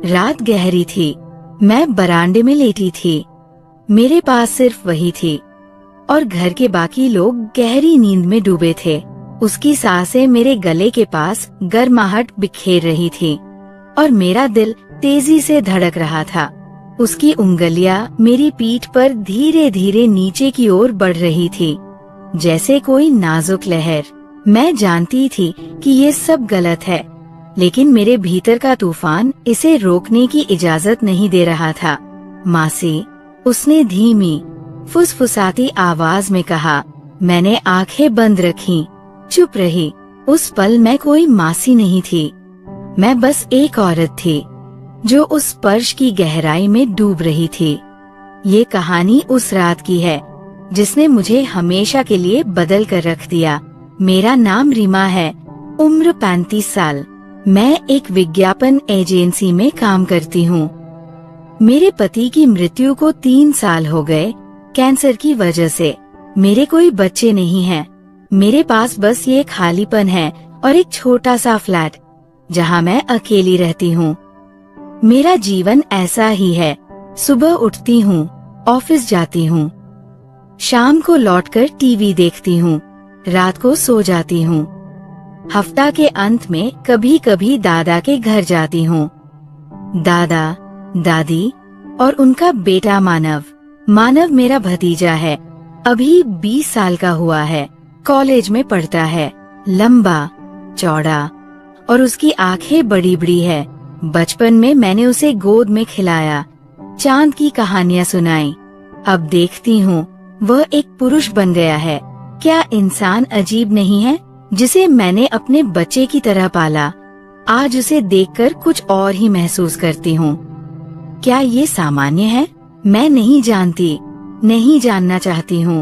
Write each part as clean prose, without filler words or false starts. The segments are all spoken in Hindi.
रात गहरी थी। मैं बरामदे में लेटी थी। मेरे पास सिर्फ वही थी और घर के बाकी लोग गहरी नींद में डूबे थे। उसकी सांसें मेरे गले के पास गर्माहट बिखेर रही थी और मेरा दिल तेजी से धड़क रहा था। उसकी उंगलियां मेरी पीठ पर धीरे धीरे नीचे की ओर बढ़ रही थी, जैसे कोई नाजुक लहर। मैं जानती थी कि ये सब गलत है, लेकिन मेरे भीतर का तूफान इसे रोकने की इजाजत नहीं दे रहा था। मासी, उसने धीमी फुसफुसाती आवाज में कहा। मैंने आंखें बंद रखीं, चुप रही। उस पल मैं कोई मासी नहीं थी, मैं बस एक औरत थी जो उस स्पर्श की गहराई में डूब रही थी। ये कहानी उस रात की है जिसने मुझे हमेशा के लिए बदल कर रख दिया। मेरा नाम रीमा है, उम्र 35 साल। मैं एक विज्ञापन एजेंसी में काम करती हूँ। मेरे पति की मृत्यु को 3 साल हो गए, कैंसर की वजह से। मेरे कोई बच्चे नहीं हैं। मेरे पास बस ये खालीपन है और एक छोटा सा फ्लैट जहाँ मैं अकेली रहती हूँ। मेरा जीवन ऐसा ही है। सुबह उठती हूँ, ऑफिस जाती हूँ, शाम को लौटकर टीवी देखती हूँ, रात को सो जाती हूँ। हफ्ता के अंत में कभी कभी दादा के घर जाती हूँ। दादा, दादी और उनका बेटा मानव। मानव मेरा भतीजा है, अभी 20 साल का हुआ है, कॉलेज में पढ़ता है, लंबा चौड़ा और उसकी आंखें बड़ी बड़ी है। बचपन में मैंने उसे गोद में खिलाया, चांद की कहानियाँ सुनाई। अब देखती हूँ वह एक पुरुष बन गया है। क्या इंसान अजीब नहीं है, जिसे मैंने अपने बच्चे की तरह पाला। आज उसे देखकर कुछ और ही महसूस करती हूँ। क्या ये सामान्य है? मैं नहीं जानती, नहीं जानना चाहती हूँ।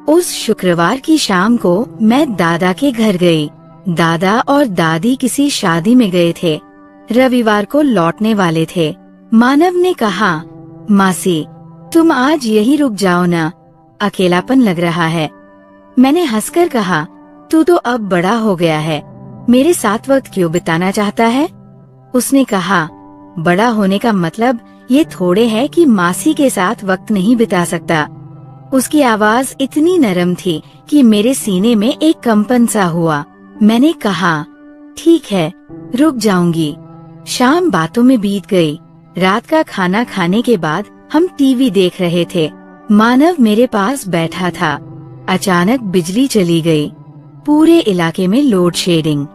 उस शुक्रवार की शाम को मैं दादा के घर गई। दादा और दादी किसी शादी में गए थे, रविवार को लौटने वाले थे। मानव ने कहा, मासी, तुम आज यही रुक जाओ ना, अकेलापन लग रहा है। मैंने हंसकर कहा, तू तो अब बड़ा हो गया है, मेरे साथ वक्त क्यों बिताना चाहता है? उसने कहा, बड़ा होने का मतलब ये थोड़े है कि मासी के साथ वक्त नहीं बिता सकता। उसकी आवाज इतनी नरम थी कि मेरे सीने में एक कंपन सा हुआ। मैंने कहा, ठीक है, रुक जाऊंगी। शाम बातों में बीत गई। रात का खाना खाने के बाद हम टीवी देख रहे थे। मानव मेरे पास बैठा था। अचानक बिजली चली गई। पूरे इलाके में लोड शेडिंग।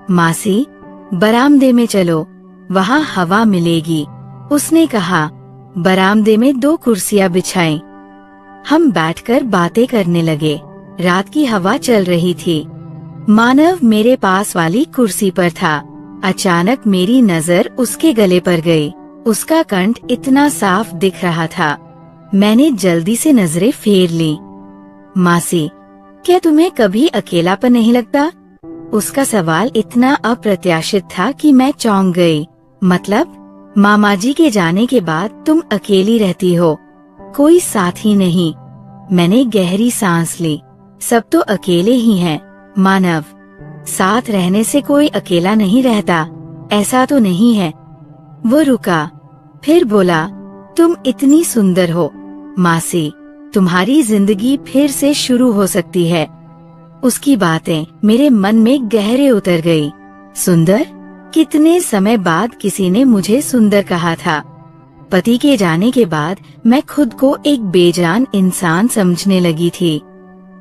मासी, बरामदे में चलो, वहाँ हवा मिलेगी, उसने कहा। बरामदे में 2 कुर्सियाँ बिछाई। हम बैठकर बातें करने लगे। रात की हवा चल रही थी। मानव मेरे पास वाली कुर्सी पर था। अचानक मेरी नजर उसके गले पर गई। उसका कंठ इतना साफ दिख रहा था। मैंने जल्दी से नजरें फेर ली। मासी, क्या तुम्हें कभी अकेलापन नहीं लगता? उसका सवाल इतना अप्रत्याशित था कि मैं चौंक गई। मतलब, मामा जी के जाने के बाद तुम अकेली रहती हो, कोई साथी नहीं? मैंने गहरी सांस ली। सब तो अकेले ही हैं। मानव, साथ रहने से कोई अकेला नहीं रहता, ऐसा तो नहीं है। वो रुका, फिर बोला, तुम इतनी सुंदर हो मासी, तुम्हारी जिंदगी फिर से शुरू हो सकती है। उसकी बातें मेरे मन में गहरे उतर गई। सुंदर? कितने समय बाद किसी ने मुझे सुंदर कहा था। पति के जाने के बाद मैं खुद को एक बेजान इंसान समझने लगी थी।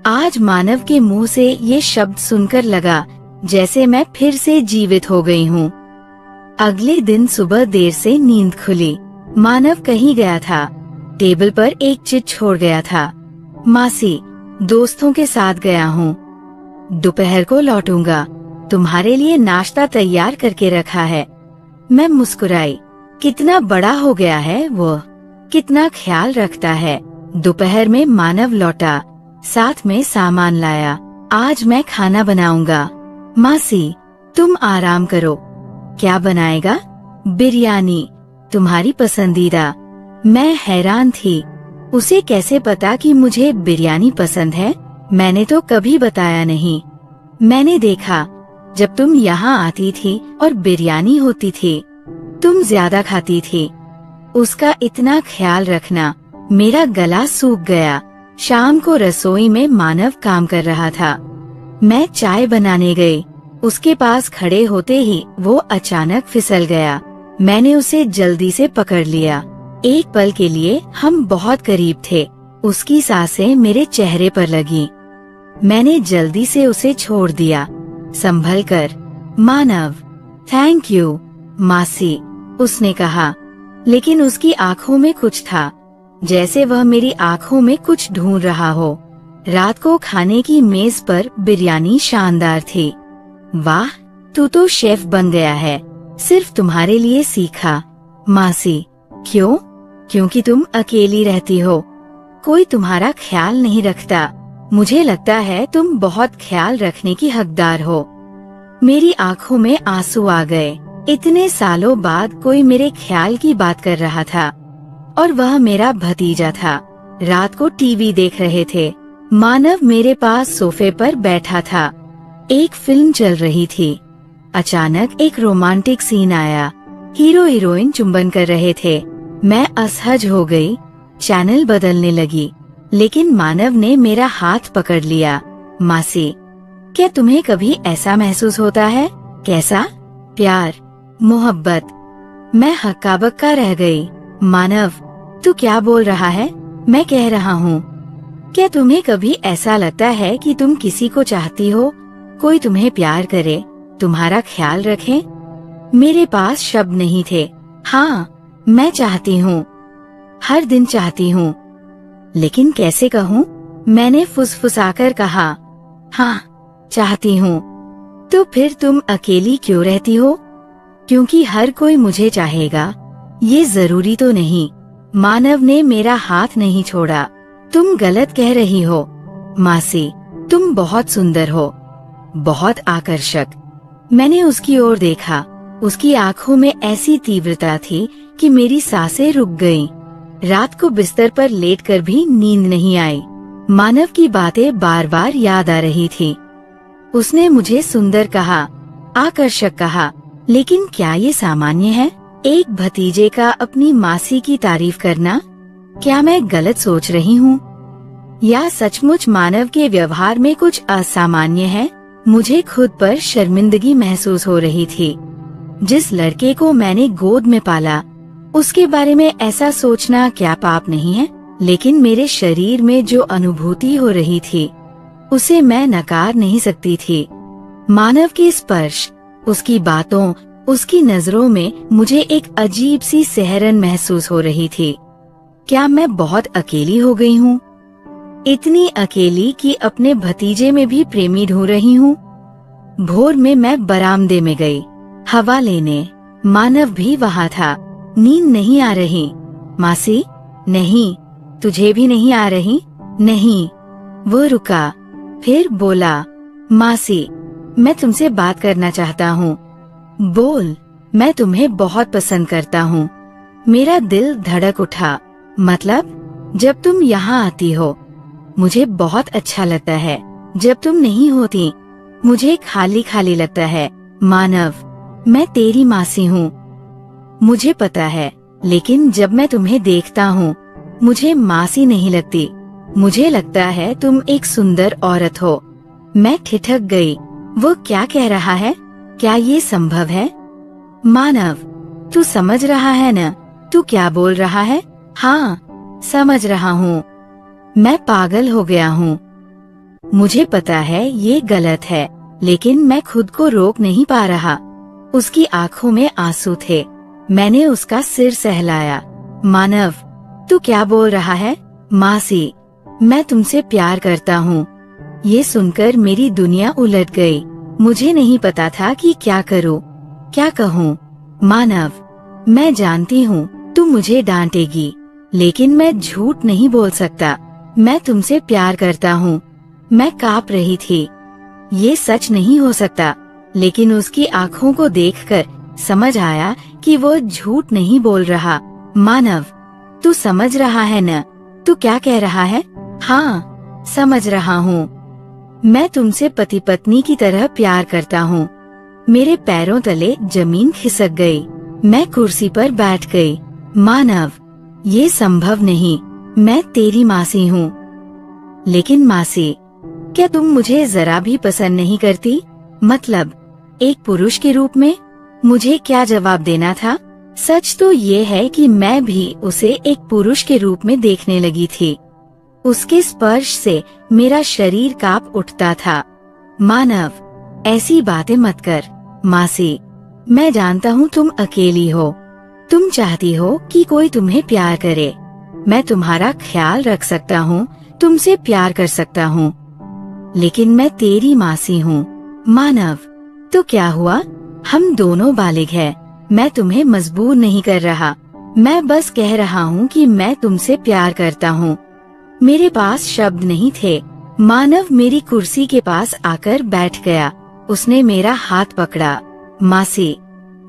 आज मानव के मुंह से ये शब्द सुनकर लगा जैसे मैं फिर से जीवित हो गई हूँ। अगले दिन सुबह देर से नींद खुली। मानव कहीं गया था। टेबल पर एक चिट छोड़ गया था। मासी, दोस्तों के साथ गया हूँ, दोपहर को लौटूंगा, तुम्हारे लिए नाश्ता तैयार करके रखा है। मैं मुस्कुराई। कितना बड़ा हो गया है वो, कितना ख्याल रखता है। दोपहर में मानव लौटा, साथ में सामान लाया। आज मैं खाना बनाऊंगा। मासी, तुम आराम करो। क्या बनाएगा? बिरयानी, तुम्हारी पसंदीदा। मैं हैरान थी। उसे कैसे पता कि मुझे बिरयानी पसंद है? मैंने तो कभी बताया नहीं। मैंने देखा जब तुम यहाँ आती थी और बिरयानी होती थी, तुम तुम ज्यादा खाती थी। उसका इतना ख्याल रखना। मेरा गला सूख गया। शाम को रसोई में मानव काम कर रहा था। मैं चाय बनाने गई। उसके पास खड़े होते ही वो अचानक फिसल गया। मैंने उसे जल्दी से पकड़ लिया। एक पल के लिए हम बहुत करीब थे। उसकी सांसें मेरे चेहरे पर लगी। मैंने जल्दी से उसे छोड़ दिया। संभल कर। मानव, थैंक यू मासी, उसने कहा। लेकिन उसकी आंखों में कुछ था, जैसे वह मेरी आंखों में कुछ ढूंढ रहा हो। रात को खाने की मेज पर बिरयानी शानदार थी। वाह, तू तो शेफ बन गया है। सिर्फ तुम्हारे लिए सीखा। मासी, क्यों? क्योंकि तुम अकेली रहती हो। कोई तुम्हारा ख्याल नहीं रखता। मुझे लगता है तुम बहुत ख्याल रखने की हकदार हो। मेरी आंखों में आंसू आ गए। इतने सालों बाद कोई मेरे ख्याल की बात कर रहा था, और वह मेरा भतीजा था। रात को टीवी देख रहे थे। मानव मेरे पास सोफे पर बैठा था। एक फिल्म चल रही थी। अचानक एक रोमांटिक सीन आया। हीरो हीरोइन चुंबन कर रहे थे। मैं असहज हो गई। चैनल बदलने लगी, लेकिन मानव ने मेरा हाथ पकड़ लिया। मासी, क्या तुम्हें कभी ऐसा महसूस होता है? कैसा? प्यार, मोहब्बत। मैं हक्का बक्का रह गई। मानव, तू क्या बोल रहा है? मैं कह रहा हूँ, क्या तुम्हें कभी ऐसा लगता है कि तुम किसी को चाहती हो, कोई तुम्हें प्यार करे, तुम्हारा ख्याल रखे? मेरे पास शब्द नहीं थे। हाँ, मैं चाहती हूँ, हर दिन चाहती हूँ। लेकिन कैसे कहूँ? मैंने फुसफुसाकर कहा, हाँ, चाहती हूँ। तो फिर तुम अकेली क्यों रहती हो? क्योंकि हर कोई मुझे चाहेगा, ये जरूरी तो नहीं। मानव ने मेरा हाथ नहीं छोड़ा। तुम गलत कह रही हो मासी, तुम बहुत सुंदर हो, बहुत आकर्षक। मैंने उसकी ओर देखा। उसकी आंखों में ऐसी तीव्रता थी कि मेरी सांसें रुक गईं। रात को बिस्तर पर लेटकर भी नींद नहीं आई। मानव की बातें बार बार याद आ रही थी। उसने मुझे सुंदर कहा, आकर्षक कहा, लेकिन क्या ये सामान्य है? एक भतीजे का अपनी मासी की तारीफ करना? क्या मैं गलत सोच रही हूँ? या सचमुच मानव के व्यवहार में कुछ असामान्य है? मुझे खुद पर शर्मिंदगी महसूस हो रही थी। जिस लड़के को मैंने गोद में पाला, उसके बारे में ऐसा सोचना क्या पाप नहीं है? लेकिन मेरे शरीर में जो अनुभूति हो रही थी, उसे मैं नकार नहीं सकती थी। मानव के स्पर्श, उसकी बातों, उसकी नजरों में मुझे एक अजीब सी सिहरन महसूस हो रही थी। क्या मैं बहुत अकेली हो गई हूँ? इतनी अकेली कि अपने भतीजे में भी प्रेमी ढूंढ रही हूँ। भोर में मैं बरामदे में गई हवा लेने। मानव भी वहाँ था। नींद नहीं आ रही। मासी, नहीं। तुझे भी नहीं आ रही? नहीं। वो रुका, फिर बोला, मासी, मैं तुमसे बात करना चाहता हूँ। बोल। मैं तुम्हें बहुत पसंद करता हूँ। मेरा दिल धड़क उठा। मतलब? जब तुम यहाँ आती हो, मुझे बहुत अच्छा लगता है। जब तुम नहीं होती, मुझे खाली खाली लगता है। मानव, मैं तेरी मासी हूँ, मुझे पता है, लेकिन जब मैं तुम्हें देखता हूँ, मुझे मासी नहीं लगती। मुझे लगता है तुम एक सुंदर औरत हो। मैं ठिठक गई। वो क्या कह रहा है? क्या ये संभव है? मानव, तू समझ रहा है न? तू क्या बोल रहा है? हाँ, समझ रहा हूँ। मैं पागल हो गया हूँ। मुझे पता है ये गलत है, लेकिन मैं खुद को रोक नहीं पा रहा। उसकी आंखों में आंसू थे। मैंने उसका सिर सहलाया। मानव, तू क्या बोल रहा है? मासी, मैं तुमसे प्यार करता हूँ। ये सुनकर मेरी दुनिया उलट गई। मुझे नहीं पता था कि क्या करूँ, क्या कहूँ। मानव, मैं जानती हूँ तू मुझे डांटेगी, लेकिन मैं झूठ नहीं बोल सकता। मैं तुमसे प्यार करता हूँ। मैं कांप रही थी। ये सच नहीं हो सकता, लेकिन उसकी आँखों को देखकर समझ आया कि वो झूठ नहीं बोल रहा। मानव, तू समझ रहा है न? तू क्या कह रहा है? हाँ, समझ रहा हूँ। मैं तुमसे पति पत्नी की तरह प्यार करता हूँ। मेरे पैरों तले जमीन खिसक गई। मैं कुर्सी पर बैठ गई। मानव, ये संभव नहीं, मैं तेरी मासी हूँ। लेकिन मासी, क्या तुम मुझे जरा भी पसंद नहीं करती? मतलब एक पुरुष के रूप में? मुझे क्या जवाब देना था? सच तो ये है कि मैं भी उसे एक पुरुष के रूप में देखने लगी थी। उसके स्पर्श से मेरा शरीर कांप उठता था। मानव, ऐसी बातें मत कर। मासी, मैं जानता हूँ तुम अकेली हो। तुम चाहती हो कि कोई तुम्हें प्यार करे। मैं तुम्हारा ख्याल रख सकता हूँ, तुमसे प्यार कर सकता हूँ, लेकिन मैं तेरी मासी हूँ। मानव, तो क्या हुआ? हम दोनों बालिग हैं। मैं तुम्हें मजबूर नहीं कर रहा। मैं बस कह रहा हूँ कि मैं तुमसे प्यार करता हूँ। मेरे पास शब्द नहीं थे। मानव मेरी कुर्सी के पास आकर बैठ गया। उसने मेरा हाथ पकड़ा। मासी,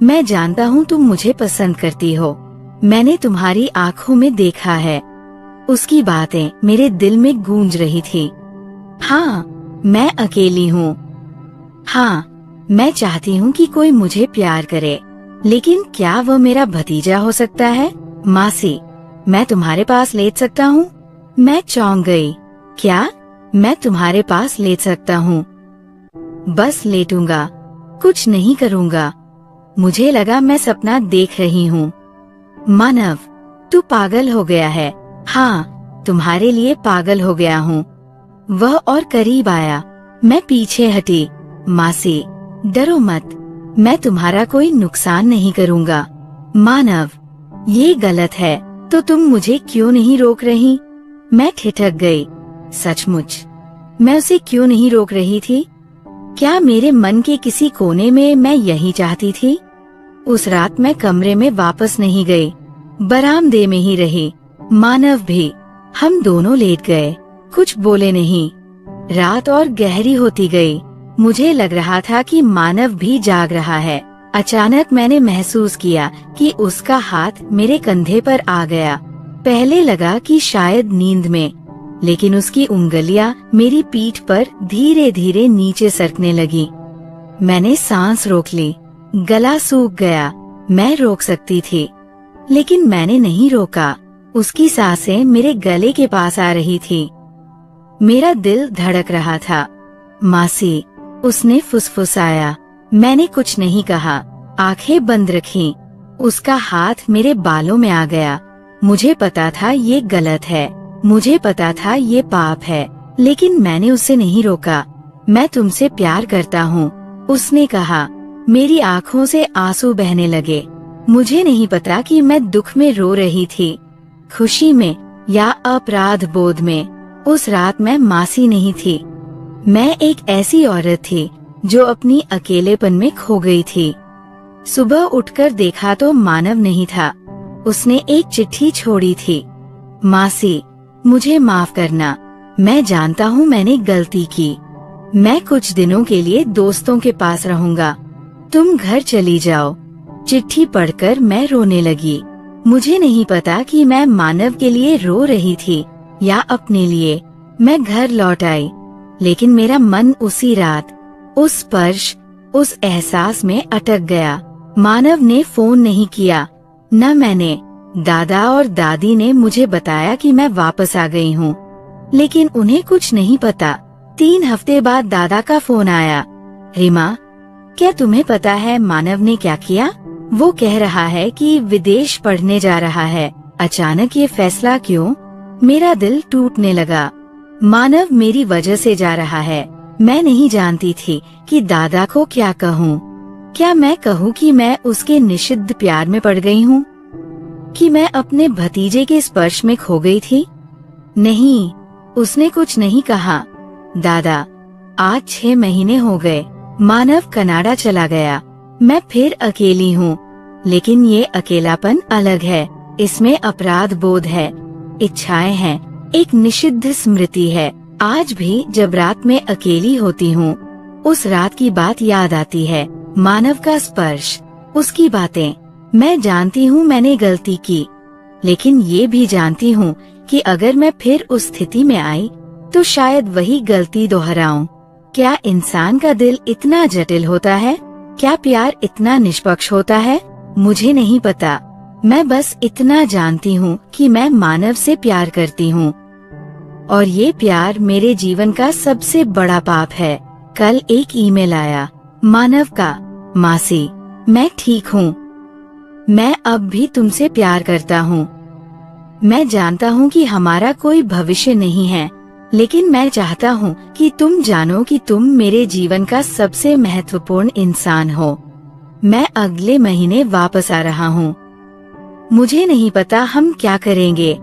मैं जानता हूँ तुम मुझे पसंद करती हो। मैंने तुम्हारी आँखों में देखा है। उसकी बातें मेरे दिल में गूंज रही थी। हाँ, मैं अकेली हूँ। हाँ, मैं चाहती हूँ कि कोई मुझे प्यार करे, लेकिन क्या वह मेरा भतीजा हो सकता है? मासी, मैं तुम्हारे पास लेट सकता हूँ? मैं चौंक गई। क्या? मैं तुम्हारे पास लेट सकता हूँ? बस लेटूंगा, कुछ नहीं करूँगा। मुझे लगा मैं सपना देख रही हूँ। मानव, तू पागल हो गया है। हाँ, तुम्हारे लिए पागल हो गया हूँ। वह और करीब आया। मैं पीछे हटी। मासी, डरो मत, मैं तुम्हारा कोई नुकसान नहीं करूँगा। मानव, ये गलत है, तो तुम मुझे क्यों नहीं रोक रही? मैं ठिठक गई। सचमुच, मैं उसे क्यों नहीं रोक रही थी? क्या मेरे मन के किसी कोने में मैं यही चाहती थी? उस रात मैं कमरे में वापस नहीं गई, बरामदे में ही रही। मानव भी। हम दोनों लेट गए, कुछ बोले नहीं। रात और गहरी होती गई। मुझे लग रहा था कि मानव भी जाग रहा है। अचानक मैंने महसूस किया कि उसका हाथ मेरे कंधे पर आ गया। पहले लगा कि शायद नींद में, लेकिन उसकी उंगलियां मेरी पीठ पर धीरे धीरे नीचे सरकने लगी। मैंने सांस रोक ली। गला सूख गया। मैं रोक सकती थी, लेकिन मैंने नहीं रोका। उसकी सांसें मेरे गले के पास आ रही थी। मेरा दिल धड़क रहा था। मासी, उसने फुसफुसाया। मैंने कुछ नहीं कहा, आंखें बंद रखीं। उसका हाथ मेरे बालों में आ गया। मुझे पता था ये गलत है, मुझे पता था ये पाप है, लेकिन मैंने उसे नहीं रोका। मैं तुमसे प्यार करता हूँ, उसने कहा। मेरी आँखों से आंसू बहने लगे। मुझे नहीं पता कि मैं दुख में रो रही थी, खुशी में या अपराध बोध में। उस रात मैं मासी नहीं थी। मैं एक ऐसी औरत थी जो अपनी अकेलेपन में खो गई थी। सुबह उठकर देखा तो मानव नहीं था। उसने एक चिट्ठी छोड़ी थी। मासी, मुझे माफ करना। मैं जानता हूँ मैंने गलती की। मैं कुछ दिनों के लिए दोस्तों के पास रहूँगा। तुम घर चली जाओ। चिट्ठी पढ़कर मैं रोने लगी। मुझे नहीं पता कि मैं मानव के लिए रो रही थी या अपने लिए। मैं घर लौट आई, लेकिन मेरा मन उसी रात, उस स्पर्श, उस एहसास में अटक गया। मानव ने फोन नहीं किया, न मैंने। दादा और दादी ने मुझे बताया कि मैं वापस आ गई हूँ, लेकिन उन्हें कुछ नहीं पता। 3 हफ्ते बाद दादा का फोन आया। रीमा, क्या तुम्हें पता है मानव ने क्या किया? वो कह रहा है कि विदेश पढ़ने जा रहा है। अचानक ये फैसला क्यों? मेरा दिल टूटने लगा। मानव मेरी वजह से जा रहा है। मैं नहीं जानती थी कि दादा को क्या कहूँ। क्या मैं कहूँ कि मैं उसके निषिद्ध प्यार में पड़ गई हूँ, कि मैं अपने भतीजे के स्पर्श में खो गई थी? नहीं, उसने कुछ नहीं कहा। दादा, आज 6 महीने हो गए। मानव कनाडा चला गया। मैं फिर अकेली हूँ, लेकिन ये अकेलापन अलग है। इसमें अपराध बोध है, इच्छाएं हैं, एक निषिद्ध स्मृति है। आज भी जब रात में अकेली होती हूँ, उस रात की बात याद आती है। मानव का स्पर्श, उसकी बातें। मैं जानती हूँ मैंने गलती की, लेकिन ये भी जानती हूँ कि अगर मैं फिर उस स्थिति में आई तो शायद वही गलती दोहराऊं। क्या इंसान का दिल इतना जटिल होता है? क्या प्यार इतना निष्पक्ष होता है? मुझे नहीं पता, मैं बस इतना जानती हूँ कि मैं मानव से प्यार करती हूँ और ये प्यार मेरे जीवन का सबसे बड़ा पाप है। कल एक ईमेल आया, मानव का, मासी, मैं ठीक हूँ, मैं अब भी तुमसे प्यार करता हूँ। मैं जानता हूँ कि हमारा कोई भविष्य नहीं है, लेकिन मैं चाहता हूँ कि तुम जानो कि तुम मेरे जीवन का सबसे महत्वपूर्ण इंसान हो। मैं अगले महीने वापस आ रहा हूँ। मुझे नहीं पता हम क्या करेंगे,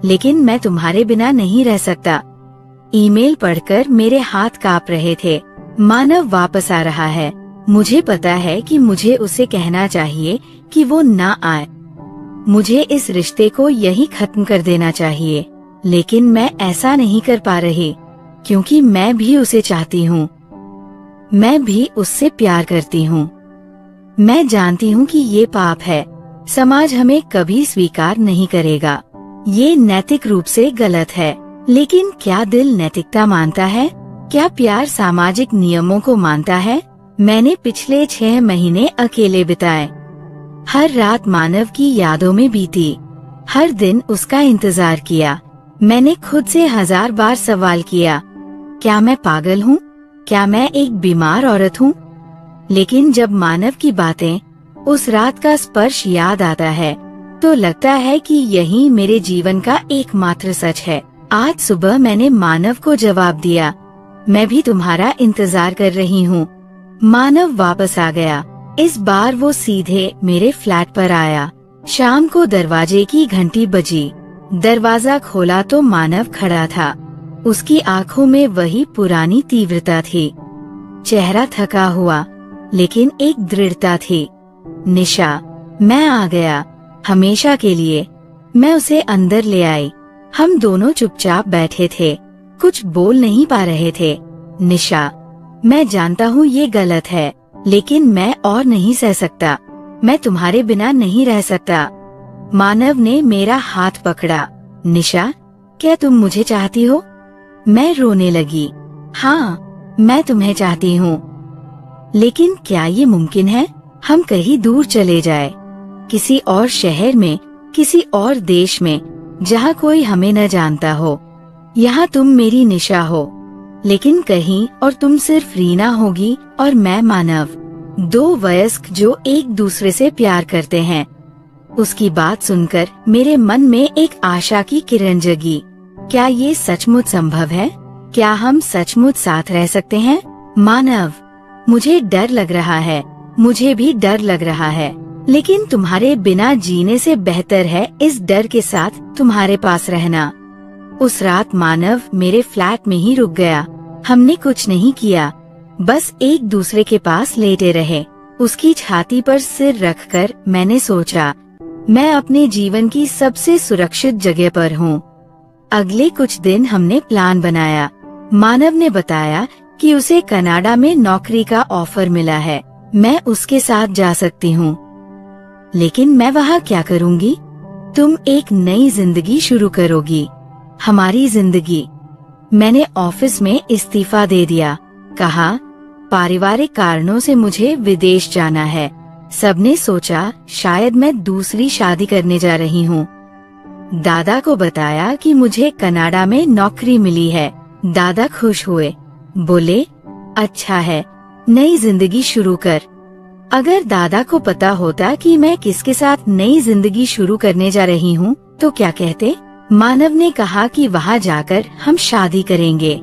लेकिन मैं तुम्हारे बिना नहीं रह सकता। ईमेल पढ़कर मेरे हाथ कांप रहे थे। मानव वापस आ रहा है। मुझे पता है कि मुझे उसे कहना चाहिए कि वो ना आए। मुझे इस रिश्ते को यही खत्म कर देना चाहिए, लेकिन मैं ऐसा नहीं कर पा रही, क्योंकि मैं भी उसे चाहती हूँ। मैं भी उससे प्यार करती हूँ। मैं जानती हूँ कि ये पाप है, समाज हमें कभी स्वीकार नहीं करेगा। ये नैतिक रूप से गलत है, लेकिन क्या दिल नैतिकता मानता है? क्या प्यार सामाजिक नियमों को मानता है? मैंने पिछले 6 महीने अकेले बिताए। हर रात मानव की यादों में बीती। हर दिन उसका इंतजार किया। मैंने खुद से 1000 बार सवाल किया, क्या मैं पागल हूँ? क्या मैं एक बीमार औरत हूँ? लेकिन जब मानव की बातें, उस रात का स्पर्श याद आता है, तो लगता है कि यही मेरे जीवन का एकमात्र सच है। आज सुबह मैंने मानव को जवाब दिया, मैं भी तुम्हारा इंतजार कर रही हूँ। मानव वापस आ गया। इस बार वो सीधे मेरे फ्लैट पर आया। शाम को दरवाजे की घंटी बजी। दरवाजा खोला तो मानव खड़ा था। उसकी आंखों में वही पुरानी तीव्रता थी। चेहरा थका हुआ, लेकिन एक दृढ़ता थी। निशा, मैं आ गया, हमेशा के लिए। मैं उसे अंदर ले आई। हम दोनों चुपचाप बैठे थे, कुछ बोल नहीं पा रहे थे। निशा, मैं जानता हूँ ये गलत है, लेकिन मैं और नहीं सह सकता। मैं तुम्हारे बिना नहीं रह सकता। मानव ने मेरा हाथ पकड़ा। निशा, क्या तुम मुझे चाहती हो? मैं रोने लगी। हाँ, मैं तुम्हें चाहती हूँ। लेकिन क्या ये मुमकिन है? हम कहीं दूर चले जाए, किसी और शहर में, किसी और देश में, जहाँ कोई हमें न जानता हो। यहाँ तुम मेरी निशा हो, लेकिन कहीं और तुम सिर्फ रीना होगी और मैं मानव। 2 वयस्क जो एक दूसरे से प्यार करते हैं। उसकी बात सुनकर मेरे मन में एक आशा की किरण जगी। क्या ये सचमुच संभव है? क्या हम सचमुच साथ रह सकते हैं? मानव, मुझे डर लग रहा है। मुझे भी डर लग रहा है, लेकिन तुम्हारे बिना जीने से बेहतर है इस डर के साथ तुम्हारे पास रहना। उस रात मानव मेरे फ्लैट में ही रुक गया। हमने कुछ नहीं किया, बस एक दूसरे के पास लेटे रहे। उसकी छाती पर सिर रखकर मैंने सोचा, मैं अपने जीवन की सबसे सुरक्षित जगह पर हूँ। अगले कुछ दिन हमने प्लान बनाया। मानव ने बताया कि उसे कनाडा में नौकरी का ऑफर मिला है। मैं उसके साथ जा सकती हूँ, लेकिन मैं वहाँ क्या करूँगी? तुम एक नई जिंदगी शुरू करोगी, हमारी जिंदगी। मैंने ऑफिस में इस्तीफा दे दिया। कहा, पारिवारिक कारणों से मुझे विदेश जाना है। सबने सोचा शायद मैं दूसरी शादी करने जा रही हूँ। दादा को बताया कि मुझे कनाडा में नौकरी मिली है। दादा खुश हुए, बोले, अच्छा है, नई जिंदगी शुरू कर। अगर दादा को पता होता कि मैं किसके साथ नई जिंदगी शुरू करने जा रही हूँ, तो क्या कहते? मानव ने कहा कि वहाँ जाकर हम शादी करेंगे,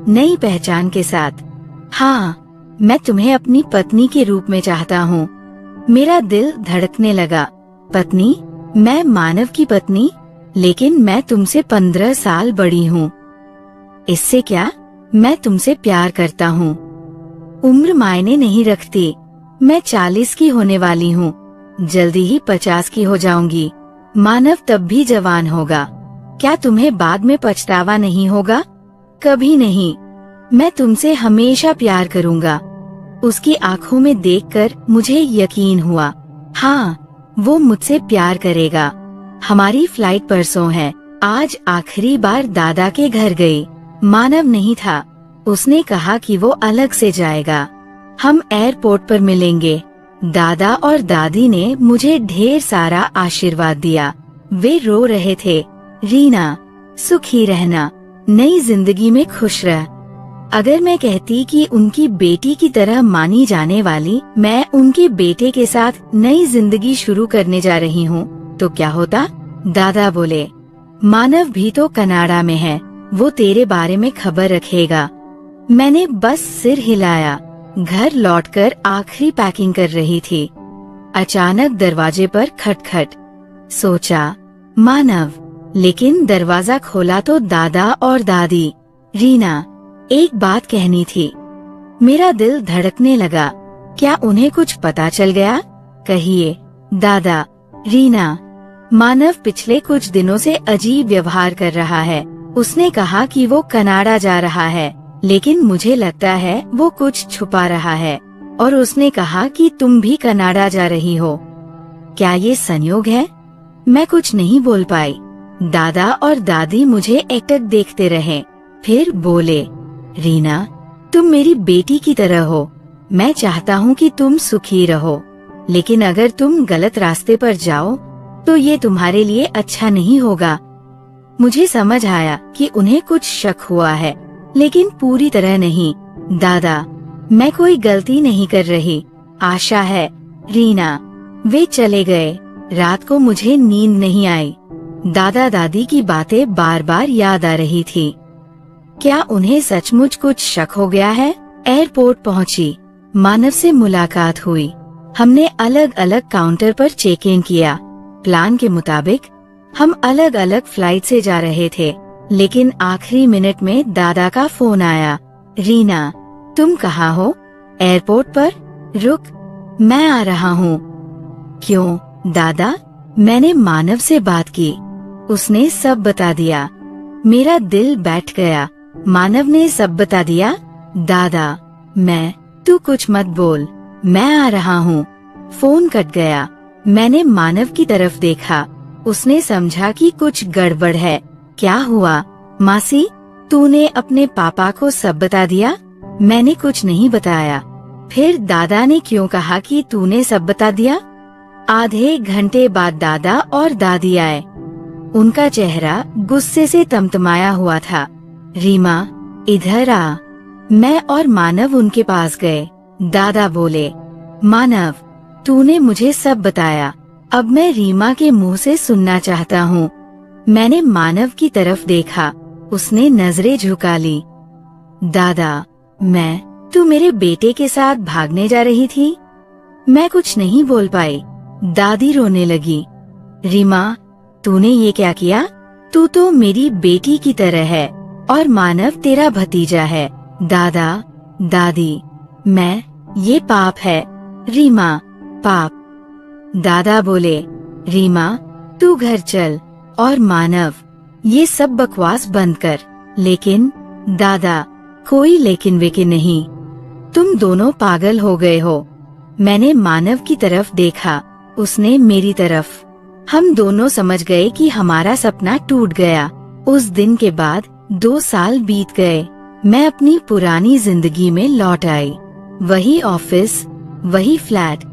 नई पहचान के साथ। हाँ, मैं तुम्हें अपनी पत्नी के रूप में चाहता हूँ। मेरा दिल धड़कने लगा। पत्नी? मैं मानव की पत्नी? लेकिन मैं तुमसे 15 साल बड़ी हूँ। इससे क्या, मैं तुमसे प्यार करता हूँ। उम्र मायने नहीं रखती। मैं 40 की होने वाली हूँ, जल्दी ही 50 की हो जाऊंगी। मानव तब भी जवान होगा। क्या तुम्हें बाद में पछतावा नहीं होगा? कभी नहीं। मैं तुमसे हमेशा प्यार करूँगा। उसकी आंखों में देखकर मुझे यकीन हुआ, हाँ, वो मुझसे प्यार करेगा। हमारी फ्लाइट परसों है। आज आखिरी बार दादा के घर गई। मानव नहीं था। उसने कहा कि वो अलग से जाएगा। हम एयरपोर्ट पर मिलेंगे। दादा और दादी ने मुझे ढेर सारा आशीर्वाद दिया। वे रो रहे थे, रीना सुखी रहना, नई जिंदगी में खुश रह। अगर मैं कहती कि उनकी बेटी की तरह मानी जाने वाली मैं उनके बेटे के साथ नई जिंदगी शुरू करने जा रही हूँ तो क्या होता? दादा बोले, मानव भी तो कनाडा में है, वो तेरे बारे में खबर रखेगा। मैंने बस सिर हिलाया। घर लौटकर आखिरी पैकिंग कर रही थी। अचानक दरवाजे पर खटखट। सोचा मानव, लेकिन दरवाजा खोला तो दादा और दादी। रीना, एक बात कहनी थी। मेरा दिल धड़कने लगा। क्या उन्हें कुछ पता चल गया? कहिए। दादा, रीना, मानव पिछले कुछ दिनों से अजीब व्यवहार कर रहा है। उसने कहा कि वो कनाडा जा रहा है, लेकिन मुझे लगता है वो कुछ छुपा रहा है। और उसने कहा कि तुम भी कनाडा जा रही हो। क्या ये संयोग है? मैं कुछ नहीं बोल पाई। दादा और दादी मुझे एकटक देखते रहे, फिर बोले, रीना, तुम मेरी बेटी की तरह हो। मैं चाहता हूँ कि तुम सुखी रहो, लेकिन अगर तुम गलत रास्ते पर जाओ तो ये तुम्हारे लिए अच्छा नहीं होगा। मुझे समझ आया कि उन्हें कुछ शक हुआ है, लेकिन पूरी तरह नहीं। दादा, मैं कोई गलती नहीं कर रही। आशा है। रीना। वे चले गए। रात को मुझे नींद नहीं आई। दादा दादी की बातें बार बार याद आ रही थी। क्या उन्हें सचमुच कुछ शक हो गया है? एयरपोर्ट पहुंची। मानव से मुलाकात हुई। हमने अलग अलग काउंटर पर चेक इन किया। प्लान के मुताबिक हम अलग अलग फ्लाइट से जा रहे थे, लेकिन आखिरी मिनट में दादा का फोन आया। रीना, तुम कहाँ हो? एयरपोर्ट पर। रुक, मैं आ रहा हूँ। क्यों दादा? मैंने मानव से बात की। उसने सब बता दिया। मेरा दिल बैठ गया। मानव ने सब बता दिया? दादा, तू कुछ मत बोल, मैं आ रहा हूँ। फोन कट गया। मैंने मानव की तरफ देखा। उसने समझा कि कुछ गड़बड़ है। क्या हुआ? मासी, तूने अपने पापा को सब बता दिया? मैंने कुछ नहीं बताया। फिर दादा ने क्यों कहा कि तूने सब बता दिया? आधे घंटे बाद दादा और दादी आए। उनका चेहरा गुस्से से तमतमाया हुआ था। रीमा, इधर आ। मैं और मानव उनके पास गए। दादा बोले, मानव, तूने मुझे सब बताया। अब मैं रीमा के मुंह से सुनना चाहता हूँ। मैंने मानव की तरफ देखा। उसने नजरें झुका ली। दादा, तू मेरे बेटे के साथ भागने जा रही थी? मैं कुछ नहीं बोल पाई। दादी रोने लगी। रीमा, तूने ये क्या किया? तू तो मेरी बेटी की तरह है और मानव तेरा भतीजा है। दादा, दादी, ये पाप है। रीमा, पाप? दादा बोले, रीमा, तू घर चल और मानव, ये सब बकवास बंद कर। लेकिन दादा, कोई लेकिन वेकिन नहीं। तुम दोनों पागल हो गए हो। मैंने मानव की तरफ देखा, उसने मेरी तरफ। हम दोनों समझ गए कि हमारा सपना टूट गया। उस दिन के बाद 2 साल बीत गए। मैं अपनी पुरानी जिंदगी में लौट आई। वही ऑफिस, वही फ्लैट,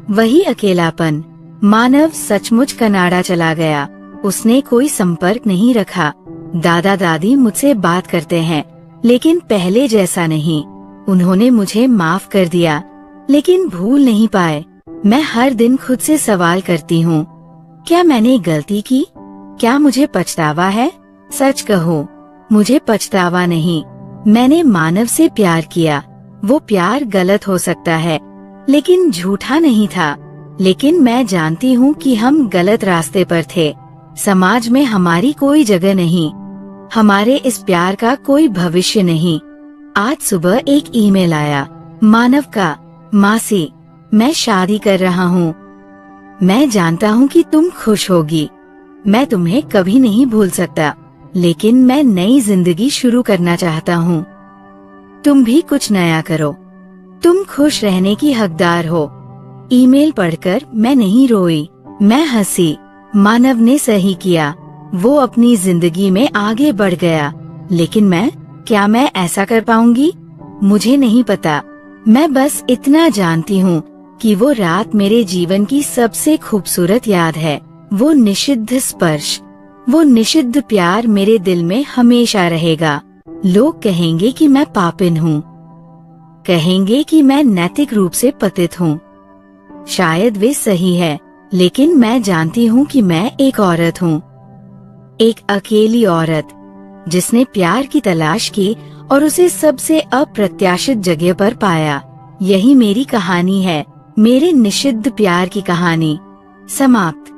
वही अकेलापन। मानव सचमुच कनाडा चला गया। उसने कोई संपर्क नहीं रखा। दादा दादी मुझसे बात करते हैं, लेकिन पहले जैसा नहीं। उन्होंने मुझे माफ कर दिया, लेकिन भूल नहीं पाए। मैं हर दिन खुद से सवाल करती हूँ, क्या मैंने गलती की? क्या मुझे पछतावा है? सच कहो, मुझे पछतावा नहीं। मैंने मानव से प्यार किया। वो प्यार गलत हो सकता है, लेकिन झूठा नहीं था। लेकिन मैं जानती हूँ कि हम गलत रास्ते पर थे। समाज में हमारी कोई जगह नहीं। हमारे इस प्यार का कोई भविष्य नहीं। आज सुबह एक ईमेल आया, मानव का। मासी, मैं शादी कर रहा हूँ। मैं जानता हूँ कि तुम खुश होगी। मैं तुम्हें कभी नहीं भूल सकता, लेकिन मैं नई जिंदगी शुरू करना चाहता हूँ। तुम भी कुछ नया करो। तुम खुश रहने की हकदार हो। ईमेल पढ़कर मैं नहीं रोई, मैं हंसी। मानव ने सही किया। वो अपनी जिंदगी में आगे बढ़ गया। लेकिन क्या मैं ऐसा कर पाऊंगी? मुझे नहीं पता। मैं बस इतना जानती हूँ कि वो रात मेरे जीवन की सबसे खूबसूरत याद है। वो निषिद्ध स्पर्श, वो निषिद्ध प्यार मेरे दिल में हमेशा रहेगा। लोग कहेंगे कि मैं पापिन हूँ, कहेंगे कि मैं नैतिक रूप से पतित हूँ। शायद वे सही है, लेकिन मैं जानती हूँ कि मैं एक औरत हूँ, एक अकेली औरत जिसने प्यार की तलाश की और उसे सबसे अप्रत्याशित जगह पर पाया। यही मेरी कहानी है, मेरे निषिद्ध प्यार की कहानी। समाप्त।